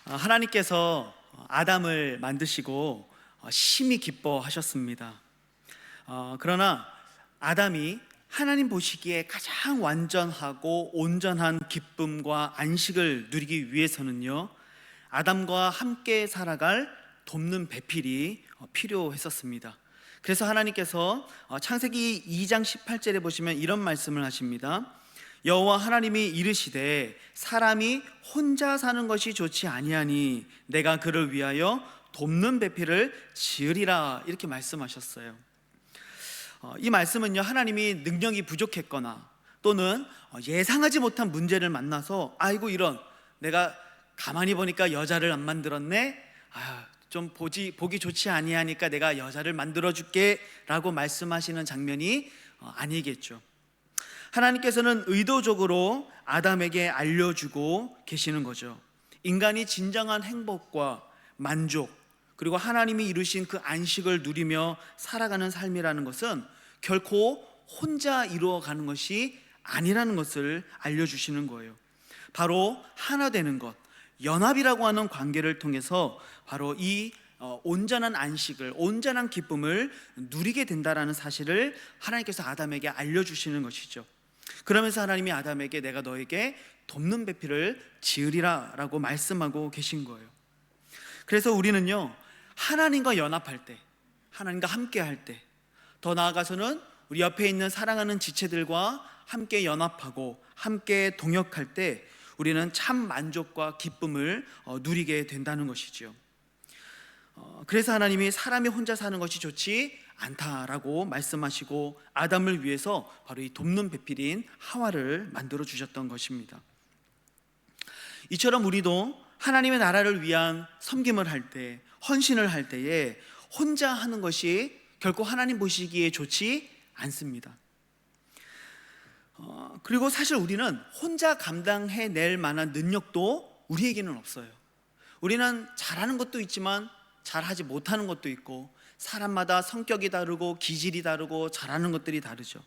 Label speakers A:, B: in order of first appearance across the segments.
A: 하나님께서 아담을 만드시고 심히 기뻐하셨습니다. 그러나 아담이 하나님 보시기에 가장 완전하고 온전한 기쁨과 안식을 누리기 위해서는요, 아담과 함께 살아갈 돕는 배필이 필요했었습니다. 그래서 하나님께서 창세기 2장 18절에 보시면 이런 말씀을 하십니다. 여호와 하나님이 이르시되 사람이 혼자 사는 것이 좋지 아니하니 내가 그를 위하여 돕는 배필을 지으리라, 이렇게 말씀하셨어요. 이 말씀은요, 하나님이 능력이 부족했거나 또는 예상하지 못한 문제를 만나서 아이고 이런, 내가 가만히 보니까 여자를 안 만들었네, 좀 보기 좋지 아니하니까 내가 여자를 만들어줄게 라고 말씀하시는 장면이 아니겠죠. 하나님께서는 의도적으로 아담에게 알려주고 계시는 거죠. 인간이 진정한 행복과 만족, 그리고 하나님이 이루신 그 안식을 누리며 살아가는 삶이라는 것은 결코 혼자 이루어가는 것이 아니라는 것을 알려주시는 거예요. 바로 하나 되는 것, 연합이라고 하는 관계를 통해서 바로 이 온전한 안식을, 온전한 기쁨을 누리게 된다는 사실을 하나님께서 아담에게 알려주시는 것이죠. 그러면서 하나님이 아담에게 내가 너에게 돕는 배필을 지으리라 라고 말씀하고 계신 거예요. 그래서 우리는요, 하나님과 연합할 때, 하나님과 함께 할 때, 더 나아가서는 우리 옆에 있는 사랑하는 지체들과 함께 연합하고 함께 동역할 때 우리는 참 만족과 기쁨을 누리게 된다는 것이죠. 그래서 하나님이 사람이 혼자 사는 것이 좋지 않다라고 말씀하시고 아담을 위해서 바로 이 돕는 배필인 하와를 만들어 주셨던 것입니다. 이처럼 우리도 하나님의 나라를 위한 섬김을 할 때, 헌신을 할 때에 혼자 하는 것이 결코 하나님 보시기에 좋지 않습니다. 그리고 사실 우리는 혼자 감당해낼 만한 능력도 우리에게는 없어요. 우리는 잘하는 것도 있지만 잘하지 못하는 것도 있고, 사람마다 성격이 다르고 기질이 다르고 잘하는 것들이 다르죠.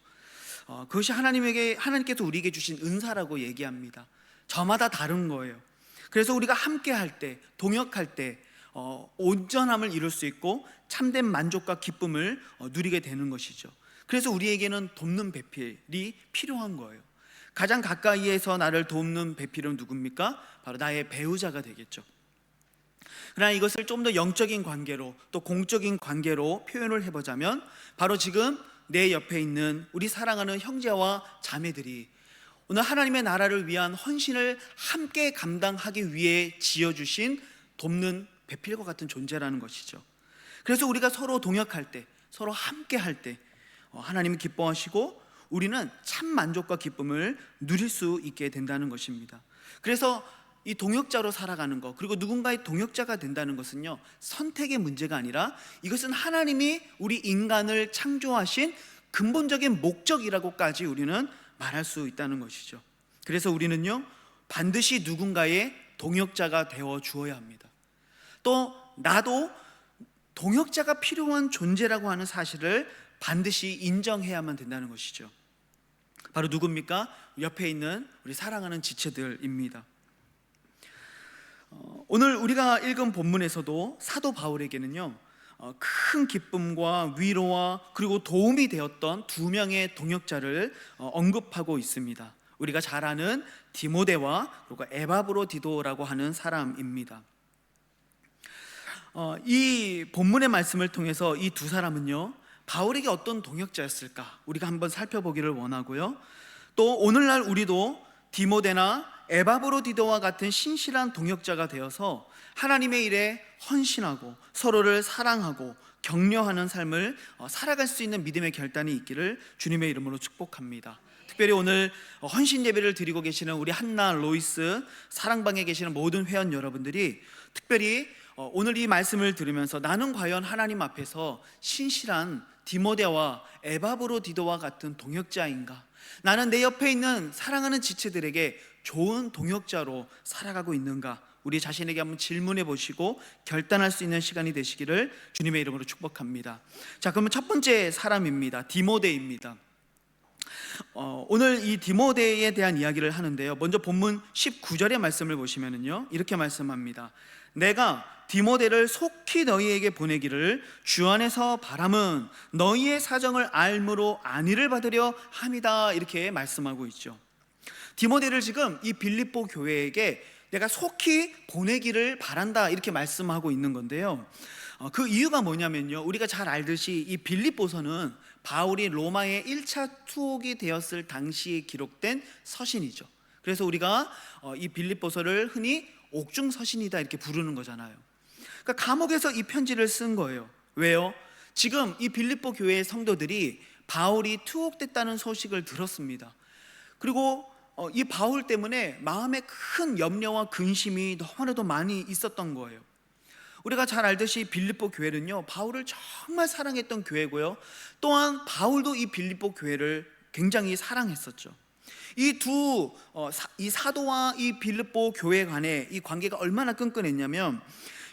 A: 그것이 하나님께서 우리에게 주신 은사라고 얘기합니다. 저마다 다른 거예요. 그래서 우리가 함께 할 때, 동역할 때 온전함을 이룰 수 있고 참된 만족과 기쁨을 누리게 되는 것이죠. 그래서 우리에게는 돕는 배필이 필요한 거예요. 가장 가까이에서 나를 돕는 배필은 누굽니까? 바로 나의 배우자가 되겠죠. 그러나 이것을 좀 더 영적인 관계로, 또 공적인 관계로 표현을 해보자면 바로 지금 내 옆에 있는 우리 사랑하는 형제와 자매들이 오늘 하나님의 나라를 위한 헌신을 함께 감당하기 위해 지어주신 돕는 배필과 같은 존재라는 것이죠. 그래서 우리가 서로 동역할 때, 서로 함께 할 때 하나님이 기뻐하시고 우리는 참 만족과 기쁨을 누릴 수 있게 된다는 것입니다. 그래서 이 동역자로 살아가는 것, 그리고 누군가의 동역자가 된다는 것은요, 선택의 문제가 아니라 이것은 하나님이 우리 인간을 창조하신 근본적인 목적이라고까지 우리는 말할 수 있다는 것이죠. 그래서 우리는요, 반드시 누군가의 동역자가 되어 주어야 합니다. 또 나도 동역자가 필요한 존재라고 하는 사실을 반드시 인정해야만 된다는 것이죠. 바로 누굽니까? 옆에 있는 우리 사랑하는 지체들입니다. 오늘 우리가 읽은 본문에서도 사도 바울에게는요, 큰 기쁨과 위로와 그리고 도움이 되었던 두 명의 동역자를 언급하고 있습니다. 우리가 잘 아는 디모데와 그리고 에바브로디도라고 하는 사람입니다. 이 본문의 말씀을 통해서 이 두 사람은요, 바울에게 어떤 동역자였을까 우리가 한번 살펴보기를 원하고요, 또 오늘날 우리도 디모데나 에바브로디도와 같은 신실한 동역자가 되어서 하나님의 일에 헌신하고 서로를 사랑하고 격려하는 삶을 살아갈 수 있는 믿음의 결단이 있기를 주님의 이름으로 축복합니다. 특별히 오늘 헌신 예배를 드리고 계시는 우리 한나, 로이스, 사랑방에 계시는 모든 회원 여러분들이 특별히 오늘 이 말씀을 들으면서 나는 과연 하나님 앞에서 신실한 디모데와 에바브로디도와 같은 동역자인가? 나는 내 옆에 있는 사랑하는 지체들에게 좋은 동역자로 살아가고 있는가? 우리 자신에게 한번 질문해 보시고 결단할 수 있는 시간이 되시기를 주님의 이름으로 축복합니다. 자, 그러면 첫 번째 사람입니다. 디모데입니다. 오늘 이 디모데에 대한 이야기를 하는데요. 먼저 본문 19절의 말씀을 보시면은요, 이렇게 말씀합니다. 내가 디모데를 속히 너희에게 보내기를 주 안에서 바람은 너희의 사정을 알므로 안위를 받으려 함이다, 이렇게 말씀하고 있죠. 디모데를 지금 이 빌립보 교회에게 내가 속히 보내기를 바란다, 이렇게 말씀하고 있는 건데요. 그 이유가 뭐냐면요, 우리가 잘 알듯이 이 빌립보서는 바울이 로마에 1차 투옥이 되었을 당시에 기록된 서신이죠. 그래서 우리가 이 빌립보서를 흔히 옥중서신이다 이렇게 부르는 거잖아요. 그러니까 감옥에서 이 편지를 쓴 거예요. 왜요? 지금 이 빌립보 교회의 성도들이 바울이 투옥됐다는 소식을 들었습니다. 그리고 이 바울 때문에 마음에 큰 염려와 근심이 너무나도 많이 있었던 거예요. 우리가 잘 알듯이 빌립보 교회는요, 바울을 정말 사랑했던 교회고요, 또한 바울도 이 빌립보 교회를 굉장히 사랑했었죠. 이 사도와 이 빌립보 교회 간의 이 관계가 얼마나 끈끈했냐면,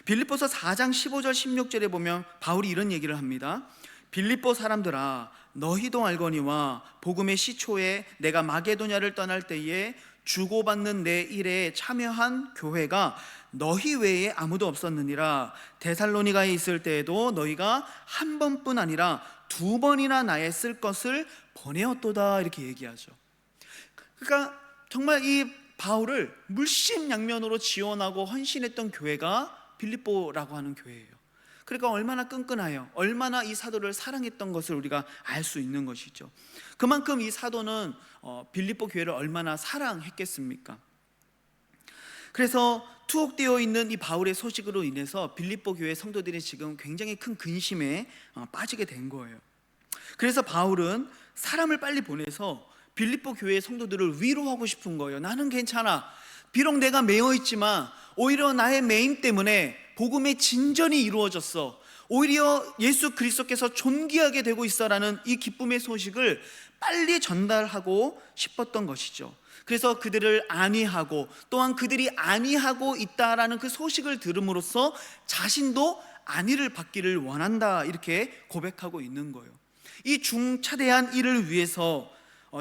A: 빌립보서 4장 15절 16절에 보면 바울이 이런 얘기를 합니다. 빌립보 사람들아, 너희도 알거니와 복음의 시초에 내가 마게도냐를 떠날 때에 주고받는 내 일에 참여한 교회가 너희 외에 아무도 없었느니라. 데살로니가에 있을 때에도 너희가 한 번뿐 아니라 두 번이나 나의 쓸 것을 보내었도다, 이렇게 얘기하죠. 그러니까 정말 이 바울을 물심양면으로 지원하고 헌신했던 교회가 빌립보라고 하는 교회예요. 그러니까 얼마나 끈끈하여, 얼마나 이 사도를 사랑했던 것을 우리가 알 수 있는 것이죠. 그만큼 이 사도는 빌립보 교회를 얼마나 사랑했겠습니까? 그래서 투옥되어 있는 이 바울의 소식으로 인해서 빌립보 교회 성도들이 지금 굉장히 큰 근심에 빠지게 된 거예요. 그래서 바울은 사람을 빨리 보내서 빌립보 교회 성도들을 위로하고 싶은 거예요. 나는 괜찮아. 비록 내가 매여 있지만 오히려 나의 매임 때문에 복음의 진전이 이루어졌어. 오히려 예수 그리스도께서 존귀하게 되고 있어라는 이 기쁨의 소식을 빨리 전달하고 싶었던 것이죠. 그래서 그들을 안위하고, 또한 그들이 안위하고 있다라는 그 소식을 들음으로써 자신도 안위를 받기를 원한다, 이렇게 고백하고 있는 거예요. 이 중차대한 일을 위해서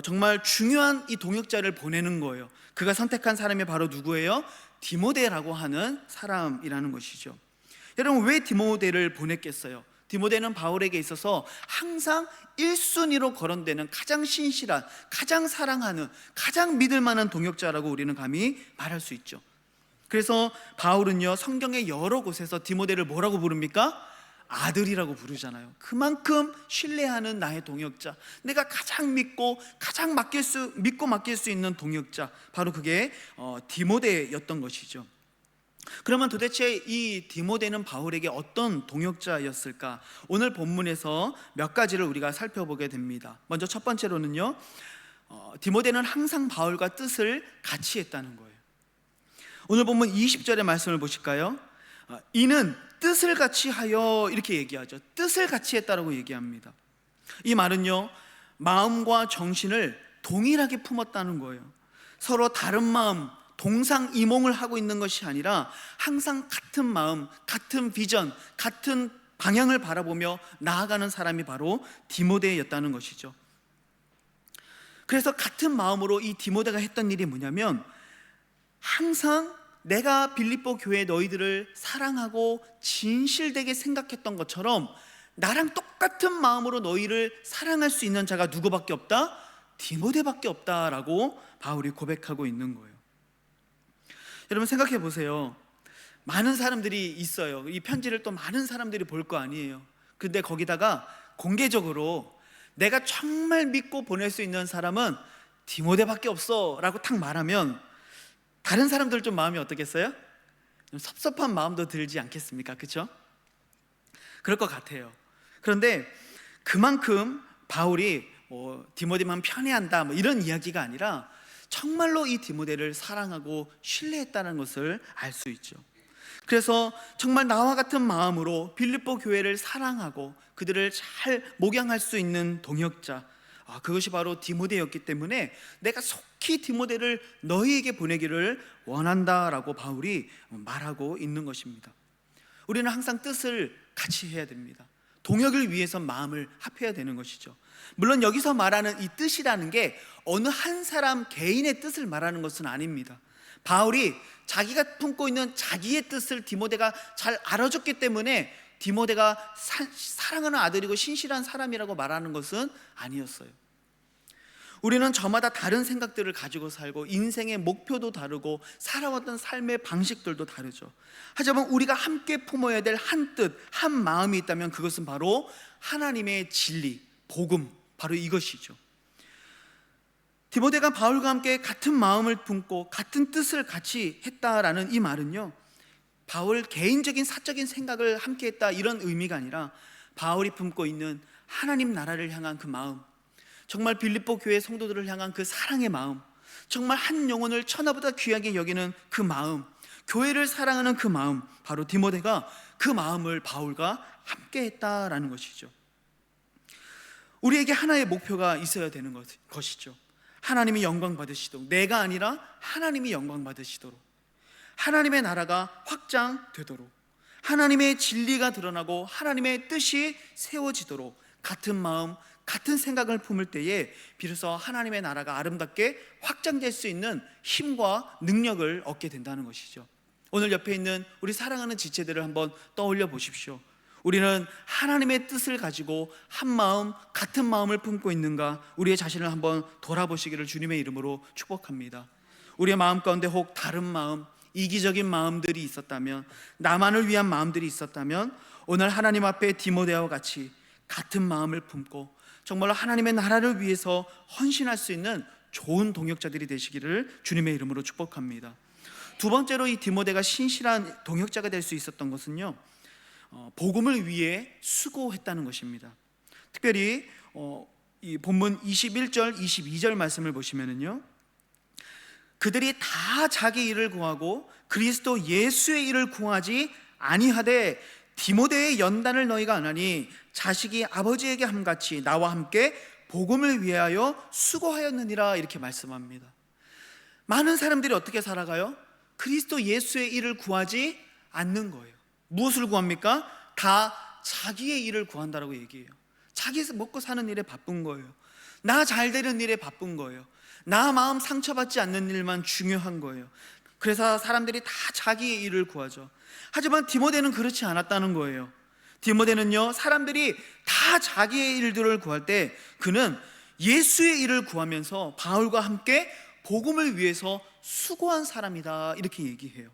A: 정말 중요한 이 동역자를 보내는 거예요. 그가 선택한 사람이 바로 누구예요? 디모데라고 하는 사람이라는 것이죠. 여러분, 왜 디모데를 보냈겠어요? 디모데는 바울에게 있어서 항상 1순위로 거론되는 가장 신실한, 가장 사랑하는, 가장 믿을 만한 동역자라고 우리는 감히 말할 수 있죠. 그래서 바울은요, 성경의 여러 곳에서 디모데를 뭐라고 부릅니까? 아들이라고 부르잖아요. 그만큼 신뢰하는 나의 동역자, 내가 가장 믿고 가장 믿고 맡길 수 있는 동역자, 바로 그게 디모데였던 것이죠. 그러면 도대체 이 디모데는 바울에게 어떤 동역자였을까? 오늘 본문에서 몇 가지를 우리가 살펴보게 됩니다. 먼저 첫 번째로는요, 디모데는 항상 바울과 뜻을 같이 했다는 거예요. 오늘 본문 20절의 말씀을 보실까요? 이는 뜻을 같이 하여, 이렇게 얘기하죠. 뜻을 같이 했다라고 얘기합니다. 이 말은요, 마음과 정신을 동일하게 품었다는 거예요. 서로 다른 마음, 동상이몽을 하고 있는 것이 아니라 항상 같은 마음, 같은 비전, 같은 방향을 바라보며 나아가는 사람이 바로 디모데였다는 것이죠. 그래서 같은 마음으로 이 디모데가 했던 일이 뭐냐면, 항상 내가 빌립보 교회 너희들을 사랑하고 진실되게 생각했던 것처럼 나랑 똑같은 마음으로 너희를 사랑할 수 있는 자가 누구밖에 없다? 디모데밖에 없다라고 바울이 고백하고 있는 거예요. 여러분, 생각해 보세요. 많은 사람들이 있어요. 이 편지를 또 많은 사람들이 볼 거 아니에요. 근데 거기다가 공개적으로 내가 정말 믿고 보낼 수 있는 사람은 디모데밖에 없어 라고 탁 말하면 다른 사람들 좀 마음이 어떻겠어요? 좀 섭섭한 마음도 들지 않겠습니까? 그렇죠? 그럴 것 같아요. 그런데 그만큼 바울이 디모데만 편애한다 이런 이야기가 아니라 정말로 이 디모데를 사랑하고 신뢰했다는 것을 알 수 있죠. 그래서 정말 나와 같은 마음으로 빌립보 교회를 사랑하고 그들을 잘 목양할 수 있는 동역자, 그것이 바로 디모데였기 때문에 내가 속히 디모데를 너희에게 보내기를 원한다라고 바울이 말하고 있는 것입니다. 우리는 항상 뜻을 같이 해야 됩니다. 동역을 위해서 마음을 합해야 되는 것이죠. 물론 여기서 말하는 이 뜻이라는 게 어느 한 사람 개인의 뜻을 말하는 것은 아닙니다. 바울이 자기가 품고 있는 자기의 뜻을 디모데가 잘 알아줬기 때문에 디모데가 사랑하는 아들이고 신실한 사람이라고 말하는 것은 아니었어요. 우리는 저마다 다른 생각들을 가지고 살고 인생의 목표도 다르고 살아왔던 삶의 방식들도 다르죠. 하지만 우리가 함께 품어야 될 한 뜻, 한 마음이 있다면 그것은 바로 하나님의 진리, 복음, 바로 이것이죠. 디모데가 바울과 함께 같은 마음을 품고 같은 뜻을 같이 했다라는 이 말은요, 바울 개인적인 사적인 생각을 함께 했다 이런 의미가 아니라 바울이 품고 있는 하나님 나라를 향한 그 마음, 정말 빌립보 교회 성도들을 향한 그 사랑의 마음, 정말 한 영혼을 천하보다 귀하게 여기는 그 마음, 교회를 사랑하는 그 마음, 바로 디모데가 그 마음을 바울과 함께 했다라는 것이죠. 우리에게 하나의 목표가 있어야 되는 것이죠. 하나님이 영광 받으시도록, 내가 아니라 하나님이 영광 받으시도록, 하나님의 나라가 확장되도록, 하나님의 진리가 드러나고 하나님의 뜻이 세워지도록 같은 마음, 같은 생각을 품을 때에 비로소 하나님의 나라가 아름답게 확장될 수 있는 힘과 능력을 얻게 된다는 것이죠. 오늘 옆에 있는 우리 사랑하는 지체들을 한번 떠올려 보십시오. 우리는 하나님의 뜻을 가지고 한 마음, 같은 마음을 품고 있는가, 우리의 자신을 한번 돌아보시기를 주님의 이름으로 축복합니다. 우리의 마음 가운데 혹 다른 마음, 이기적인 마음들이 있었다면, 나만을 위한 마음들이 있었다면 오늘 하나님 앞에 디모데와 같이 같은 마음을 품고 정말로 하나님의 나라를 위해서 헌신할 수 있는 좋은 동역자들이 되시기를 주님의 이름으로 축복합니다. 두 번째로 이 디모데가 신실한 동역자가 될 수 있었던 것은요, 복음을 위해 수고했다는 것입니다. 특별히 이 본문 21절, 22절 말씀을 보시면은요, 그들이 다 자기 일을 구하고 그리스도 예수의 일을 구하지 아니하되 디모데의 연단을 너희가 안 하니 자식이 아버지에게 함같이 나와 함께 복음을 위하여 수고하였느니라, 이렇게 말씀합니다. 많은 사람들이 어떻게 살아가요? 그리스도 예수의 일을 구하지 않는 거예요. 무엇을 구합니까? 다 자기의 일을 구한다라고 얘기해요. 자기 먹고 사는 일에 바쁜 거예요. 나 잘 되는 일에 바쁜 거예요. 나 마음 상처받지 않는 일만 중요한 거예요. 그래서 사람들이 다 자기의 일을 구하죠. 하지만 디모데는 그렇지 않았다는 거예요. 디모데는요, 사람들이 다 자기의 일들을 구할 때 그는 예수의 일을 구하면서 바울과 함께 복음을 위해서 수고한 사람이다, 이렇게 얘기해요.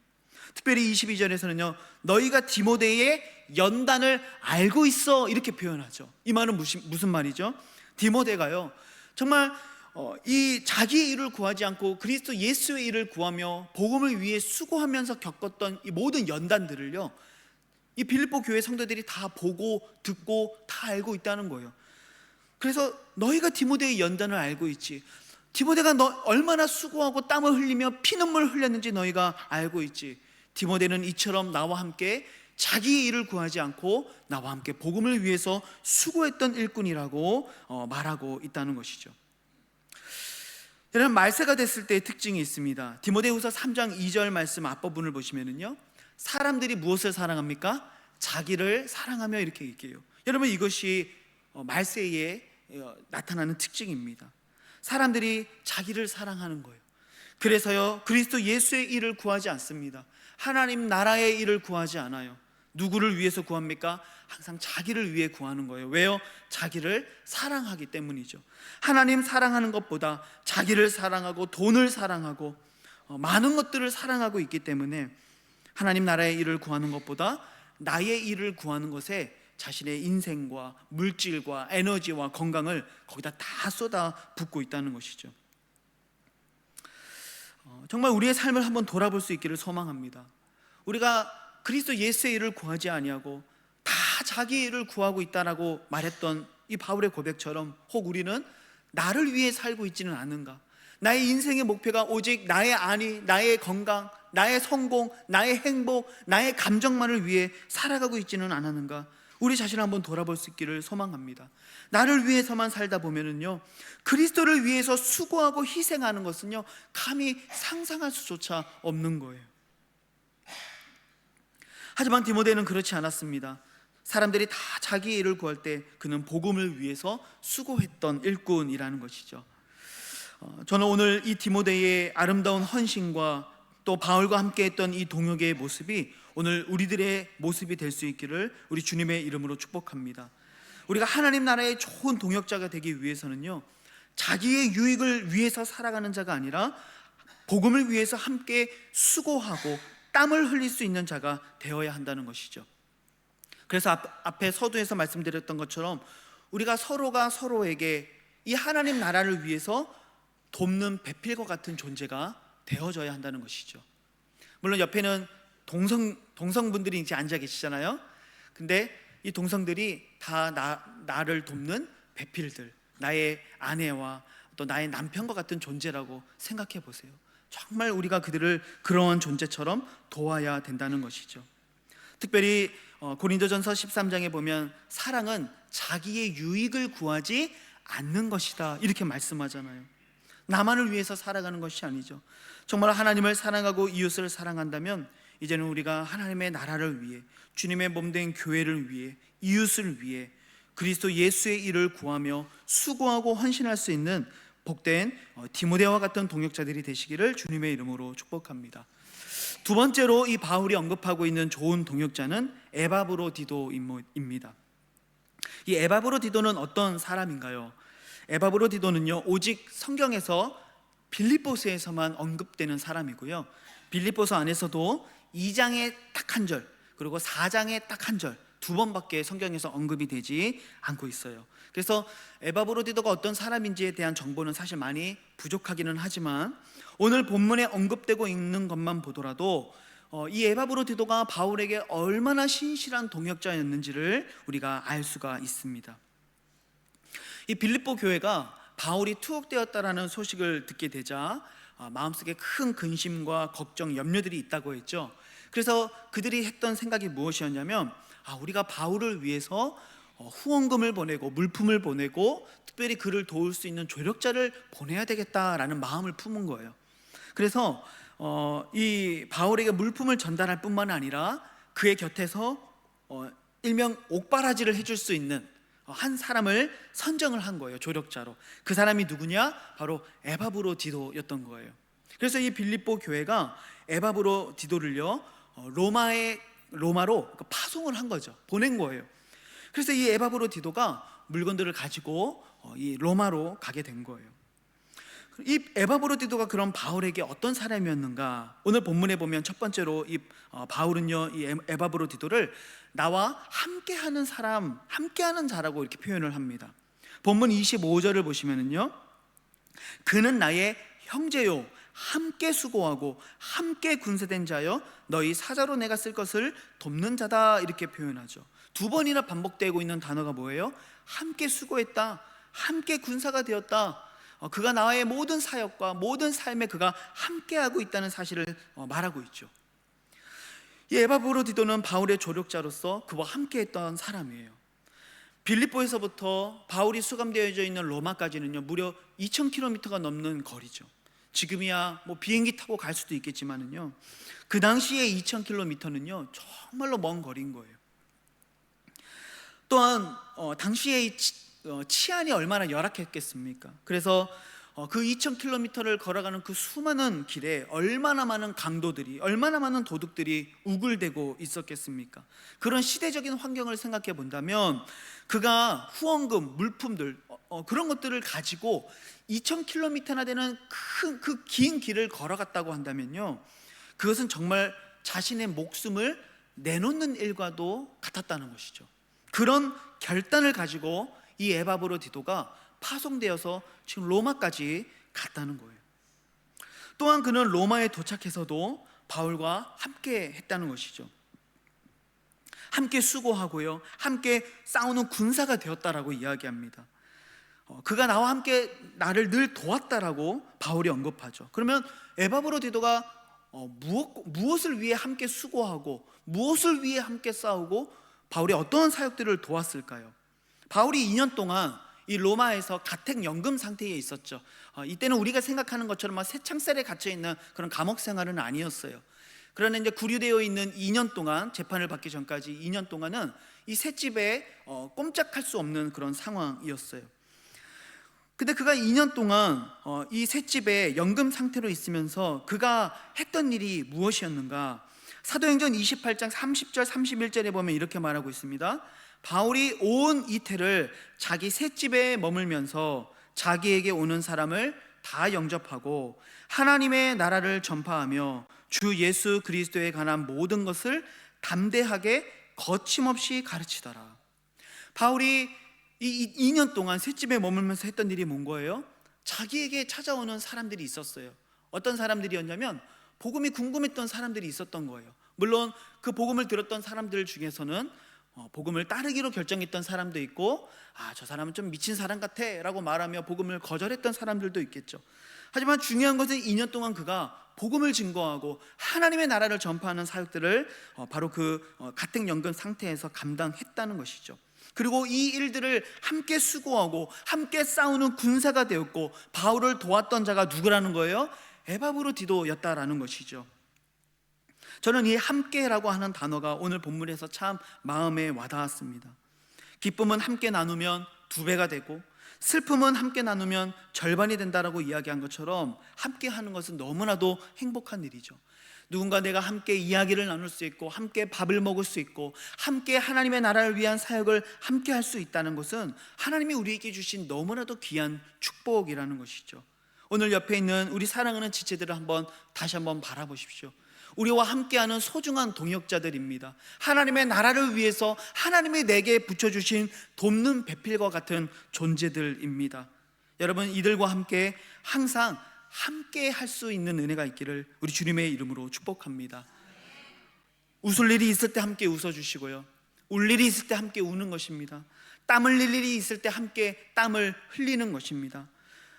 A: 특별히 22절에서는요, 너희가 디모데의 연단을 알고 있어, 이렇게 표현하죠. 이 말은 무슨 말이죠? 디모데가요, 정말 이 자기의 일을 구하지 않고 그리스도 예수의 일을 구하며 복음을 위해 수고하면서 겪었던 이 모든 연단들을요, 이 빌립보 교회 성도들이 다 보고 듣고 다 알고 있다는 거예요. 그래서 너희가 디모데의 연단을 알고 있지, 디모데가 너 얼마나 수고하고 땀을 흘리며 피눈물을 흘렸는지 너희가 알고 있지. 디모데는 이처럼 나와 함께 자기의 일을 구하지 않고 나와 함께 복음을 위해서 수고했던 일꾼이라고 말하고 있다는 것이죠. 여러분, 말세가 됐을 때의 특징이 있습니다. 디모데후서 3장 2절 말씀 앞부분을 보시면은요, 사람들이 무엇을 사랑합니까? 자기를 사랑하며, 이렇게 얘기해요. 여러분, 이것이 말세에 나타나는 특징입니다. 사람들이 자기를 사랑하는 거예요. 그래서요, 그리스도 예수의 일을 구하지 않습니다. 하나님 나라의 일을 구하지 않아요. 누구를 위해서 구합니까? 항상 자기를 위해 구하는 거예요. 왜요? 자기를 사랑하기 때문이죠. 하나님 사랑하는 것보다 자기를 사랑하고 돈을 사랑하고 많은 것들을 사랑하고 있기 때문에 하나님 나라의 일을 구하는 것보다 나의 일을 구하는 것에 자신의 인생과 물질과 에너지와 건강을 거기다 다 쏟아붓고 있다는 것이죠. 정말 우리의 삶을 한번 돌아볼 수 있기를 소망합니다. 우리가 그리스도 예수의 일을 구하지 아니하고 다 자기 일을 구하고 있다라고 말했던 이 바울의 고백처럼 혹 우리는 나를 위해 살고 있지는 않은가? 나의 인생의 목표가 오직 나의 안위, 나의 건강, 나의 성공, 나의 행복, 나의 감정만을 위해 살아가고 있지는 않았는가? 우리 자신을 한번 돌아볼 수 있기를 소망합니다. 나를 위해서만 살다 보면은요, 그리스도를 위해서 수고하고 희생하는 것은요, 감히 상상할 수조차 없는 거예요. 하지만 디모데는 그렇지 않았습니다. 사람들이 다 자기의 일을 구할 때 그는 복음을 위해서 수고했던 일꾼이라는 것이죠. 저는 오늘 이 디모데의 아름다운 헌신과 또 바울과 함께 했던 이 동역의 모습이 오늘 우리들의 모습이 될 수 있기를 우리 주님의 이름으로 축복합니다. 우리가 하나님 나라의 좋은 동역자가 되기 위해서는요, 자기의 유익을 위해서 살아가는 자가 아니라 복음을 위해서 함께 수고하고 땀을 흘릴 수 있는 자가 되어야 한다는 것이죠. 그래서 앞에 서두에서 말씀드렸던 것처럼 우리가 서로가 서로에게 이 하나님 나라를 위해서 돕는 배필과 같은 존재가 되어져야 한다는 것이죠. 물론 옆에는 동성분들이 이제 앉아 계시잖아요. 근데 이 동성들이 다 나를 돕는 배필들, 나의 아내와 또 나의 남편과 같은 존재라고 생각해 보세요. 정말 우리가 그들을 그러한 존재처럼 도와야 된다는 것이죠. 특별히 고린도전서 13장에 보면 사랑은 자기의 유익을 구하지 않는 것이다 이렇게 말씀하잖아요. 나만을 위해서 살아가는 것이 아니죠. 정말 하나님을 사랑하고 이웃을 사랑한다면 이제는 우리가 하나님의 나라를 위해, 주님의 몸된 교회를 위해, 이웃을 위해 그리스도 예수의 일을 구하며 수고하고 헌신할 수 있는 복된 디모데와 같은 동역자들이 되시기를 주님의 이름으로 축복합니다. 두 번째로 이 바울이 언급하고 있는 좋은 동역자는 에바브로디도입니다. 이 에바브로디도는 어떤 사람인가요? 에바브로디도는요, 오직 성경에서 빌립보서에서만 언급되는 사람이고요, 빌립보서 안에서도 2장에 딱 한 절, 그리고 4장에 딱 한 절, 두 번밖에 성경에서 언급이 되지 않고 있어요. 그래서 에바브로디도가 어떤 사람인지에 대한 정보는 사실 많이 부족하기는 하지만 오늘 본문에 언급되고 있는 것만 보더라도 이 에바브로디도가 바울에게 얼마나 신실한 동역자였는지를 우리가 알 수가 있습니다. 이 빌립보 교회가 바울이 투옥되었다라는 소식을 듣게 되자 마음속에 큰 근심과 걱정, 염려들이 있다고 했죠. 그래서 그들이 했던 생각이 무엇이었냐면 우리가 바울을 위해서 후원금을 보내고 물품을 보내고 특별히 그를 도울 수 있는 조력자를 보내야 되겠다라는 마음을 품은 거예요. 그래서 이 바울에게 물품을 전달할 뿐만 아니라 그의 곁에서 일명 옥바라지를 해줄 수 있는 한 사람을 선정을 한 거예요, 조력자로. 그 사람이 누구냐? 바로 에바브로디도였던 거예요. 그래서 이 빌립보 교회가 에바브로디도를요 로마로 파송을 한 거죠. 보낸 거예요. 그래서 이 에바브로디도가 물건들을 가지고 이 로마로 가게 된 거예요. 이 에바브로디도가 그럼 바울에게 어떤 사람이었는가? 오늘 본문에 보면 첫 번째로 이 바울은요 이 에바브로디도를 나와 함께하는 사람, 함께하는 자라고 이렇게 표현을 합니다. 본문 25절을 보시면은요, 그는 나의 형제요 함께 수고하고 함께 군사된 자여 너희 사자로 내가 쓸 것을 돕는 자다 이렇게 표현하죠. 두 번이나 반복되고 있는 단어가 뭐예요? 함께 수고했다, 함께 군사가 되었다. 그가 나의 모든 사역과 모든 삶에 그가 함께하고 있다는 사실을 말하고 있죠. 이 에바브로디도는 바울의 조력자로서 그와 함께했던 사람이에요. 빌립보에서부터 바울이 수감되어져 있는 로마까지는요 무려 2000km가 넘는 거리죠. 지금이야 뭐 비행기 타고 갈 수도 있겠지만은요 그 당시에 2000km는요 정말로 먼 거리인 거예요. 또한 당시에 치안이 얼마나 열악했겠습니까? 그래서 그 2000km를 걸어가는 그 수많은 길에 얼마나 많은 강도들이, 얼마나 많은 도둑들이 우글대고 있었겠습니까? 그런 시대적인 환경을 생각해 본다면 그가 후원금, 물품들 그런 것들을 가지고 2000km나 되는 그 긴 길을 걸어갔다고 한다면요 그것은 정말 자신의 목숨을 내놓는 일과도 같았다는 것이죠. 그런 결단을 가지고 이 에바브로디도가 파송되어서 지금 로마까지 갔다는 거예요. 또한 그는 로마에 도착해서도 바울과 함께 했다는 것이죠. 함께 수고하고요 함께 싸우는 군사가 되었다라고 이야기합니다. 그가 나와 함께 나를 늘 도왔다라고 바울이 언급하죠. 그러면 에바브로디도가 무엇을 위해 함께 수고하고 무엇을 위해 함께 싸우고 바울이 어떤 사역들을 도왔을까요? 바울이 2년 동안 이 로마에서 가택연금 상태에 있었죠. 이때는 우리가 생각하는 것처럼 새 창살에 갇혀 있는 그런 감옥 생활은 아니었어요. 그러나 이제 구류되어 있는 2년 동안, 재판을 받기 전까지 2년 동안은 이 셋집에 꼼짝할 수 없는 그런 상황이었어요. 근데 그가 2년 동안 이 셋집에 연금 상태로 있으면서 그가 했던 일이 무엇이었는가? 사도행전 28장 30절 31절에 보면 이렇게 말하고 있습니다. 바울이 온 이태를 자기 셋집에 머물면서 자기에게 오는 사람을 다 영접하고 하나님의 나라를 전파하며 주 예수 그리스도에 관한 모든 것을 담대하게 거침없이 가르치더라. 바울이 이 2년 동안 셋집에 머물면서 했던 일이 뭔 거예요? 자기에게 찾아오는 사람들이 있었어요. 어떤 사람들이었냐면 복음이 궁금했던 사람들이 있었던 거예요. 물론 그 복음을 들었던 사람들 중에서는 복음을 따르기로 결정했던 사람도 있고, 저 사람은 좀 미친 사람 같아 라고 말하며 복음을 거절했던 사람들도 있겠죠. 하지만 중요한 것은 2년 동안 그가 복음을 증거하고 하나님의 나라를 전파하는 사역들을 바로 그 가택연금 상태에서 감당했다는 것이죠. 그리고 이 일들을 함께 수고하고 함께 싸우는 군사가 되었고, 바울을 도왔던 자가 누구라는 거예요? 에바브로디도였다라는 것이죠. 저는 이 함께라고 하는 단어가 오늘 본문에서 참 마음에 와닿았습니다. 기쁨은 함께 나누면 2배가 되고 슬픔은 함께 나누면 절반이 된다라고 이야기한 것처럼 함께 하는 것은 너무나도 행복한 일이죠. 누군가 내가 함께 이야기를 나눌 수 있고 함께 밥을 먹을 수 있고 함께 하나님의 나라를 위한 사역을 함께 할 수 있다는 것은 하나님이 우리에게 주신 너무나도 귀한 축복이라는 것이죠. 오늘 옆에 있는 우리 사랑하는 지체들을 다시 한번 바라보십시오. 우리와 함께하는 소중한 동역자들입니다. 하나님의 나라를 위해서 하나님이 내게 붙여주신 돕는 배필과 같은 존재들입니다. 여러분, 이들과 함께 항상 함께 할 수 있는 은혜가 있기를 우리 주님의 이름으로 축복합니다. 웃을 일이 있을 때 함께 웃어주시고요, 울 일이 있을 때 함께 우는 것입니다. 땀 흘릴 일이 있을 때 함께 땀을 흘리는 것입니다.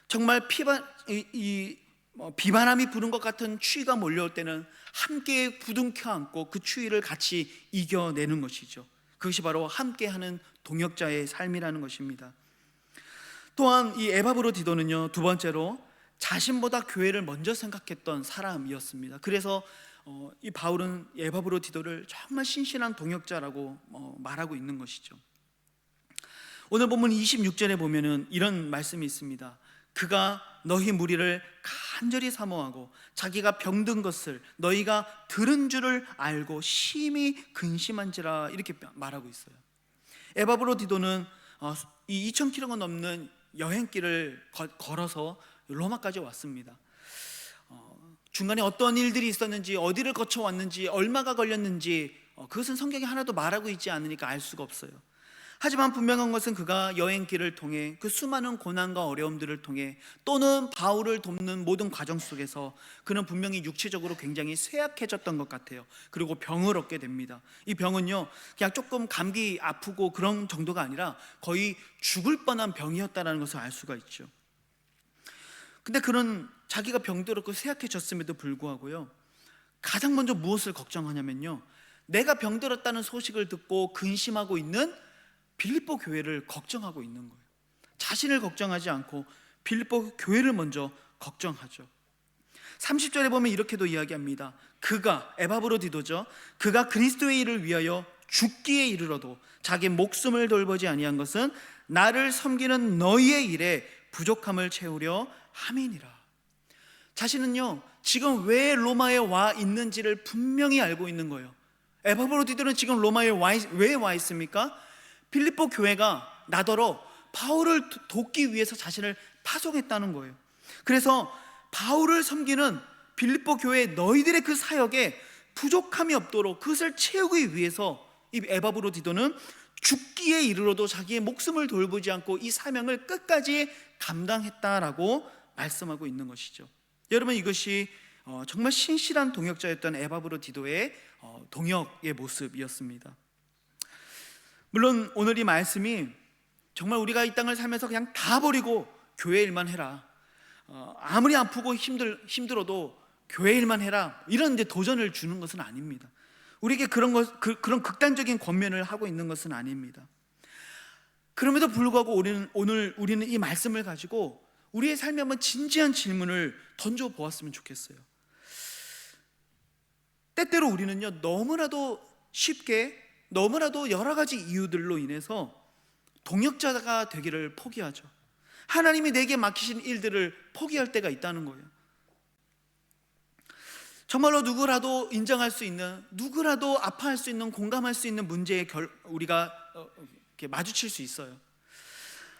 A: 정말 비바람이 부는 것 같은 추위가 몰려올 때는 함께 부둥켜 안고 그 추위를 같이 이겨내는 것이죠. 그것이 바로 함께하는 동역자의 삶이라는 것입니다. 또한 이 에바브로디도는요, 두 번째로 자신보다 교회를 먼저 생각했던 사람이었습니다. 그래서 이 바울은 에바브로디도를 정말 신실한 동역자라고 말하고 있는 것이죠. 오늘 본문 26절에 보면은 이런 말씀이 있습니다. 그가 너희 무리를 간절히 사모하고 자기가 병든 것을 너희가 들은 줄을 알고 심히 근심한지라, 이렇게 말하고 있어요. 에바브로디도는 이 2000km가 넘는 여행길을 걸어서 로마까지 왔습니다. 중간에 어떤 일들이 있었는지, 어디를 거쳐왔는지, 얼마가 걸렸는지 그것은 성경에 하나도 말하고 있지 않으니까 알 수가 없어요. 하지만 분명한 것은 그가 여행길을 통해 그 수많은 고난과 어려움들을 통해 또는 바울을 돕는 모든 과정 속에서 그는 분명히 육체적으로 굉장히 쇠약해졌던 것 같아요. 그리고 병을 얻게 됩니다. 이 병은요, 그냥 조금 감기 아프고 그런 정도가 아니라 거의 죽을 뻔한 병이었다는 것을 알 수가 있죠. 근데 그는 자기가 병들었고 쇠약해졌음에도 불구하고요, 가장 먼저 무엇을 걱정하냐면요, 내가 병들었다는 소식을 듣고 근심하고 있는 빌립보 교회를 걱정하고 있는 거예요. 자신을 걱정하지 않고 빌립보 교회를 먼저 걱정하죠. 30절에 보면 이렇게도 이야기합니다. 그가, 에바브로디도죠, 그가 그리스도의 일을 위하여 죽기에 이르러도 자기 목숨을 돌보지 아니한 것은 나를 섬기는 너희의 일에 부족함을 채우려 함이니라. 자신은요, 지금 왜 로마에 와 있는지를 분명히 알고 있는 거예요. 에바브로디도는 지금 로마에 왜 와 있습니까? 빌립보 교회가 나더러 바울을 돕기 위해서 자신을 파송했다는 거예요. 그래서 바울을 섬기는 빌립보 교회 너희들의 그 사역에 부족함이 없도록 그것을 채우기 위해서 이 에바브로디도는 죽기에 이르러도 자기의 목숨을 돌보지 않고 이 사명을 끝까지 감당했다라고 말씀하고 있는 것이죠. 여러분, 이것이 정말 신실한 동역자였던 에바브로디도의 동역의 모습이었습니다. 물론 오늘 이 말씀이 정말 우리가 이 땅을 살면서 그냥 다 버리고 교회 일만 해라, 아무리 아프고 힘들어도 교회 일만 해라, 이런 이제 도전을 주는 것은 아닙니다. 우리에게 그런 극단적인 권면을 하고 있는 것은 아닙니다. 그럼에도 불구하고 오늘 우리는 이 말씀을 가지고 우리의 삶에 한번 진지한 질문을 던져 보았으면 좋겠어요. 때때로 우리는요, 너무나도 쉽게, 너무나도 여러 가지 이유들로 인해서 동역자가 되기를 포기하죠. 하나님이 내게 맡기신 일들을 포기할 때가 있다는 거예요. 정말로 누구라도 인정할 수 있는, 누구라도 아파할 수 있는, 공감할 수 있는 문제에 우리가 이렇게 마주칠 수 있어요.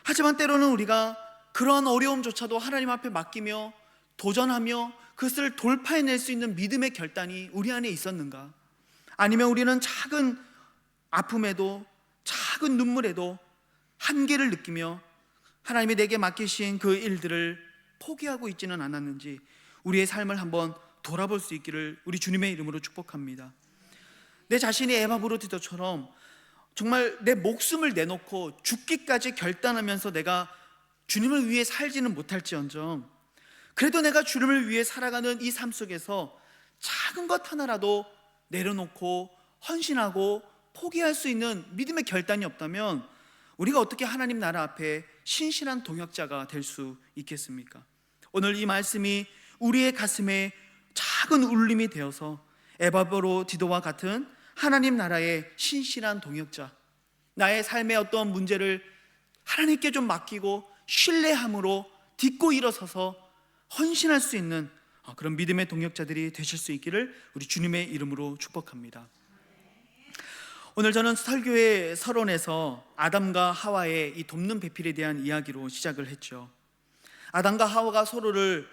A: 하지만 때로는 우리가 그런 어려움조차도 하나님 앞에 맡기며 도전하며 그것을 돌파해낼 수 있는 믿음의 결단이 우리 안에 있었는가? 아니면 우리는 작은 아픔에도, 작은 눈물에도 한계를 느끼며 하나님이 내게 맡기신 그 일들을 포기하고 있지는 않았는지 우리의 삶을 한번 돌아볼 수 있기를 우리 주님의 이름으로 축복합니다. 내 자신이 에바브로디도처럼 정말 내 목숨을 내놓고 죽기까지 결단하면서 내가 주님을 위해 살지는 못할지언정, 그래도 내가 주님을 위해 살아가는 이 삶 속에서 작은 것 하나라도 내려놓고 헌신하고 포기할 수 있는 믿음의 결단이 없다면 우리가 어떻게 하나님 나라 앞에 신실한 동역자가 될 수 있겠습니까? 오늘 이 말씀이 우리의 가슴에 작은 울림이 되어서 에바브로디도와 같은 하나님 나라의 신실한 동역자, 나의 삶의 어떤 문제를 하나님께 좀 맡기고 신뢰함으로 딛고 일어서서 헌신할 수 있는 그런 믿음의 동역자들이 되실 수 있기를 우리 주님의 이름으로 축복합니다. 오늘 저는 설교의 서론에서 아담과 하와의 이 돕는 배필에 대한 이야기로 시작을 했죠. 아담과 하와가 서로를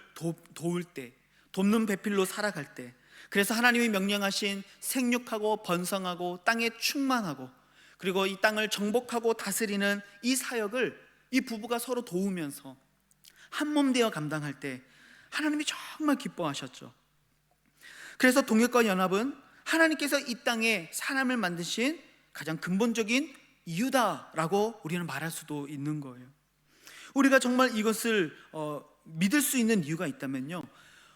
A: 도울 때, 돕는 배필로 살아갈 때, 그래서 하나님이 명령하신 생육하고 번성하고 땅에 충만하고 그리고 이 땅을 정복하고 다스리는 이 사역을 이 부부가 서로 도우면서 한몸 되어 감당할 때 하나님이 정말 기뻐하셨죠. 그래서 동역과 연합은 하나님께서 이 땅에 사람을 만드신 가장 근본적인 이유다라고 우리는 말할 수도 있는 거예요. 우리가 정말 이것을 믿을 수 있는 이유가 있다면요,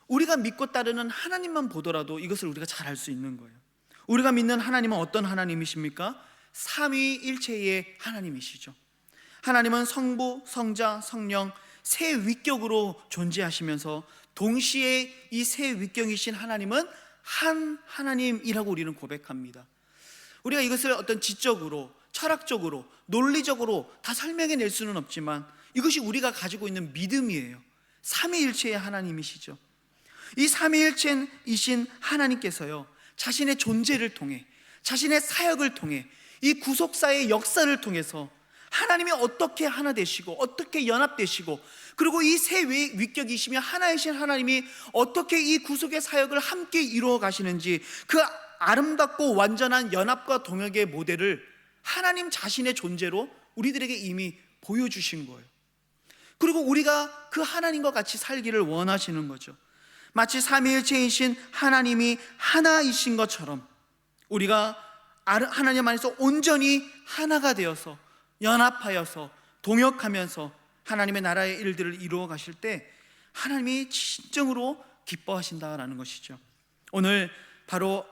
A: 우리가 믿고 따르는 하나님만 보더라도 이것을 우리가 잘 알 수 있는 거예요. 우리가 믿는 하나님은 어떤 하나님이십니까? 삼위일체의 하나님이시죠. 하나님은 성부, 성자, 성령 세 위격으로 존재하시면서 동시에 이 세 위격이신 하나님은 한 하나님이라고 우리는 고백합니다. 우리가 이것을 어떤 지적으로, 철학적으로, 논리적으로 다 설명해낼 수는 없지만 이것이 우리가 가지고 있는 믿음이에요. 삼위일체의 하나님이시죠. 이 삼위일체이신 하나님께서요, 자신의 존재를 통해, 자신의 사역을 통해, 이 구속사의 역사를 통해서 하나님이 어떻게 하나 되시고 어떻게 연합되시고 그리고 이 세 위격이시며 하나이신 하나님이 어떻게 이 구속의 사역을 함께 이루어 가시는지 그 아름답고 완전한 연합과 동역의 모델을 하나님 자신의 존재로 우리들에게 이미 보여주신 거예요. 그리고 우리가 그 하나님과 같이 살기를 원하시는 거죠. 마치 삼위일체이신 하나님이 하나이신 것처럼 우리가 하나님 안에서 온전히 하나가 되어서 연합하여서 동역하면서 하나님의 나라의 일들을 이루어 가실 때 하나님이 진정으로 기뻐하신다라는 것이죠. 오늘 바로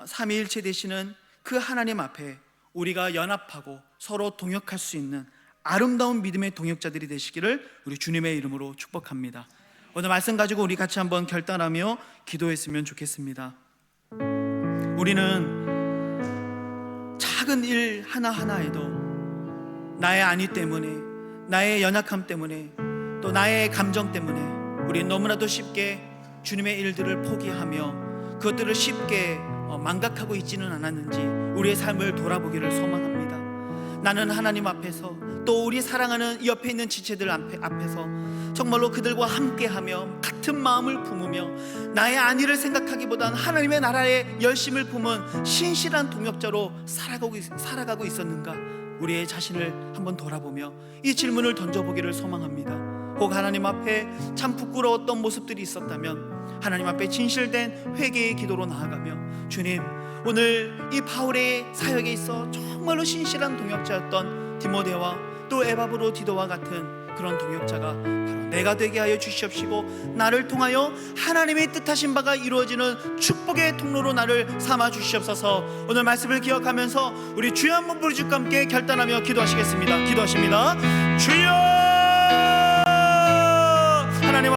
A: 삼위일체 되시는 그 하나님 앞에 우리가 연합하고 서로 동역할 수 있는 아름다운 믿음의 동역자들이 되시기를 우리 주님의 이름으로 축복합니다. 오늘 말씀 가지고 우리 같이 한번 결단하며 기도했으면 좋겠습니다. 우리는 작은 일 하나하나에도 나의 안위 때문에, 나의 연약함 때문에, 또 나의 감정 때문에 우리는 너무나도 쉽게 주님의 일들을 포기하며 그것들을 쉽게 망각하고 있지는 않았는지 우리의 삶을 돌아보기를 소망합니다. 나는 하나님 앞에서, 또 우리 사랑하는 옆에 있는 지체들 앞에서 정말로 그들과 함께하며 같은 마음을 품으며 나의 안위를 생각하기보단 하나님의 나라의 열심을 품은 신실한 동역자로 살아가고 있었는가, 우리의 자신을 한번 돌아보며 이 질문을 던져보기를 소망합니다. 혹 하나님 앞에 참 부끄러웠던 모습들이 있었다면 하나님 앞에 진실된 회개의 기도로 나아가며, 주님, 오늘 이 바울의 사역에 있어 정말로 신실한 동역자였던 디모데와 또 에바브로디도와 같은 그런 동역자가 바로 내가 되게 하여 주시옵시고 나를 통하여 하나님의 뜻하신 바가 이루어지는 축복의 통로로 나를 삼아 주시옵소서. 오늘 말씀을 기억하면서 우리 주여 한번 부르짖고 함께 결단하며 기도하시겠습니다. 기도하십니다. 주여